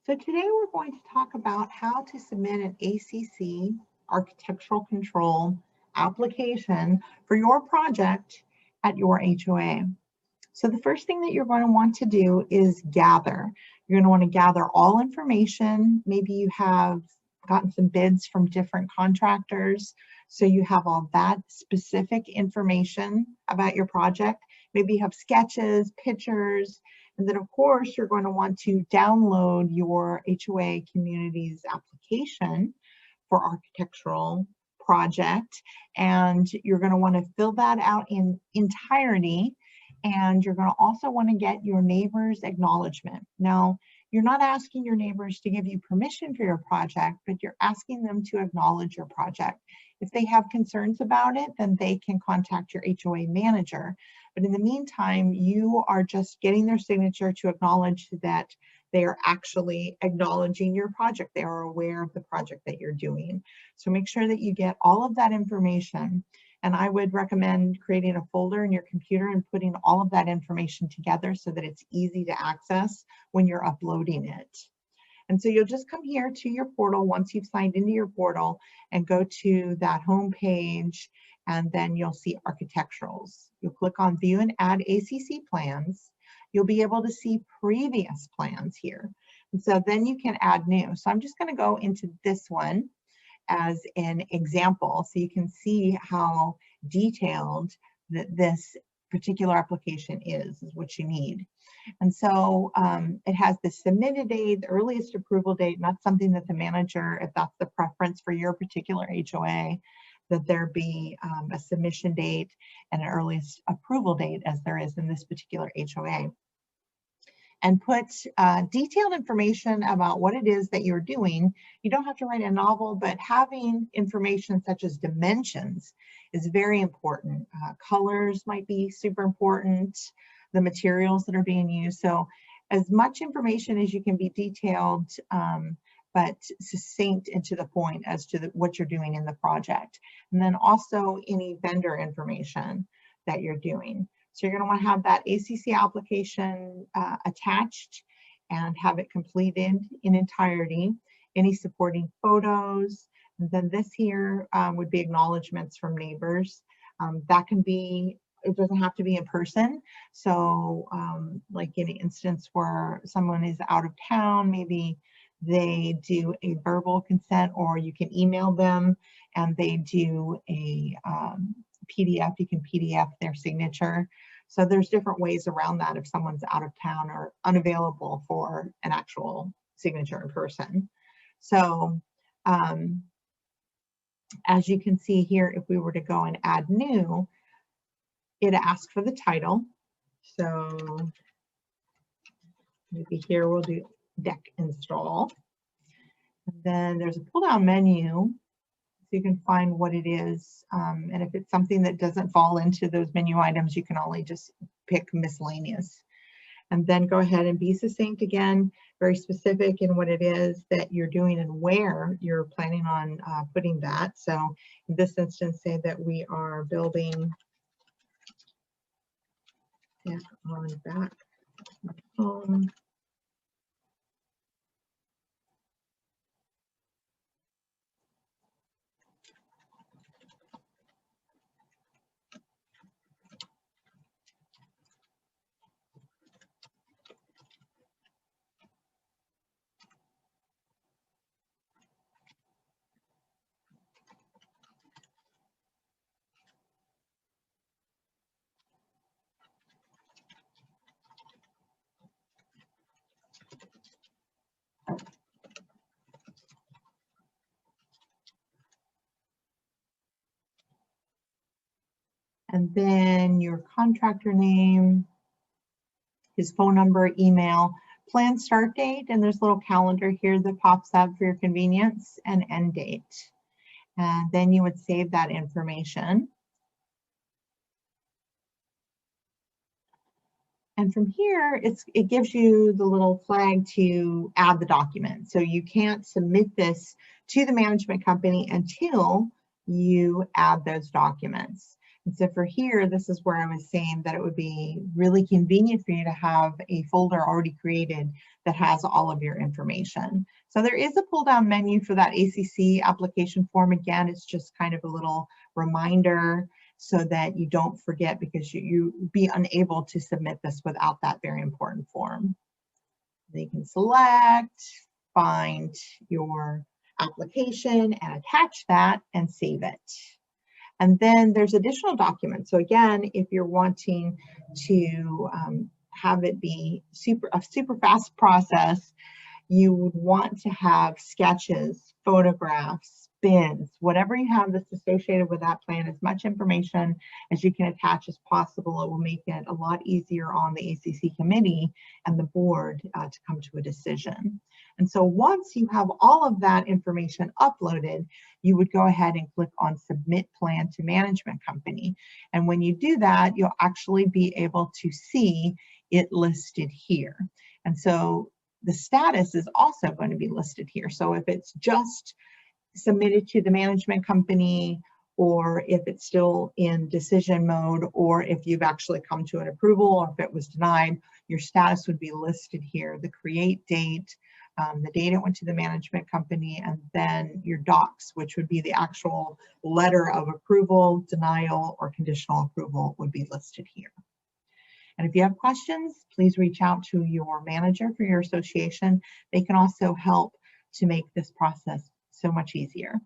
So today we're going to talk about how to submit an ACC architectural control application for your project at your HOA. So the first thing that you're going to want to do is gather. You're going to want to gather all information. Maybe you have gotten some bids from different contractors, so you have all that specific information about your project. Maybe you have sketches, pictures, and then of course you're going to want to download your HOA community's application for architectural project, and you're going to want to fill that out in entirety. And you're going to also want to get your neighbor's acknowledgement. Now, you're not asking your neighbors to give you permission for your project, but you're asking them to acknowledge your project. If they have concerns about it, then they can contact your HOA manager. But in the meantime, you are just getting their signature to acknowledge that they are actually acknowledging your project. They are aware of the project that you're doing. So make sure that you get all of that information. And I would recommend creating a folder in your computer and putting all of that information together so that it's easy to access when you're uploading it. And so you'll just come here to your portal once you've signed into your portal and go to that home page, and then you'll see architecturals. You'll click on View and Add ACC Plans. You'll be able to see previous plans here. And so then you can add new. So I'm just going to go into this one as an example so you can see how detailed that this particular application is what you need. And so it has the submitted date, the earliest approval date, not something that the manager, if that's the preference for your particular HOA, that there be a submission date and an earliest approval date as there is in this particular HOA. And put detailed information about what it is that you're doing. You don't have to write a novel, but having information such as dimensions is very important. Colors might be super important, the materials that are being used. So as much information as you can be detailed, but succinct and to the point as to what you're doing in the project. And then also any vendor information that you're doing. So you're going to want to have that ACC application attached and have it completed in entirety. Any supporting photos. And then this here would be acknowledgments from neighbors. That can be, it doesn't have to be in person. So like in an instance where someone is out of town, maybe they do a verbal consent, or you can email them and they do a PDF, you can PDF their signature. So there's different ways around that if someone's out of town or unavailable for an actual signature in person. So as you can see here, if we were to go and add new, it asks for the title. So maybe here we'll do deck install. And then there's a pull-down menu. You can find what it is, and if it's something that doesn't fall into those menu items, you can only just pick miscellaneous. And then go ahead and be succinct again, very specific in what it is that you're doing and where you're planning on putting that. So in this instance, say that we are building on back home. And then your contractor name, his phone number, email, plan start date, and there's a little calendar here that pops up for your convenience, and end date. And then you would save that information. And from here, it gives you the little flag to add the document. So you can't submit this to the management company until you add those documents. And so for here, this is where I was saying that it would be really convenient for you to have a folder already created that has all of your information. So there is a pull down menu for that ACC application form. Again, it's just kind of a little reminder so that you don't forget, because you be unable to submit this without that very important form. They can select, find your application and attach that and save it. And then there's additional documents. So again, if you're wanting to have it be a super fast process, you would want to have sketches, photographs, bins, whatever you have that's associated with that plan, as much information as you can attach as possible. It will make it a lot easier on the ACC committee and the board to come to a decision. And so once you have all of that information uploaded, you would go ahead and click on Submit Plan to Management Company. And when you do that, you'll actually be able to see it listed here. And so the status is also going to be listed here. So if it's just submitted to the management company, or if it's still in decision mode, or if you've actually come to an approval, or if it was denied, your status would be listed here. The create date, the date it went to the management company, and then your docs, which would be the actual letter of approval, denial, or conditional approval, would be listed here. And if you have questions, please reach out to your manager for your association. They can also help to make this process so much easier.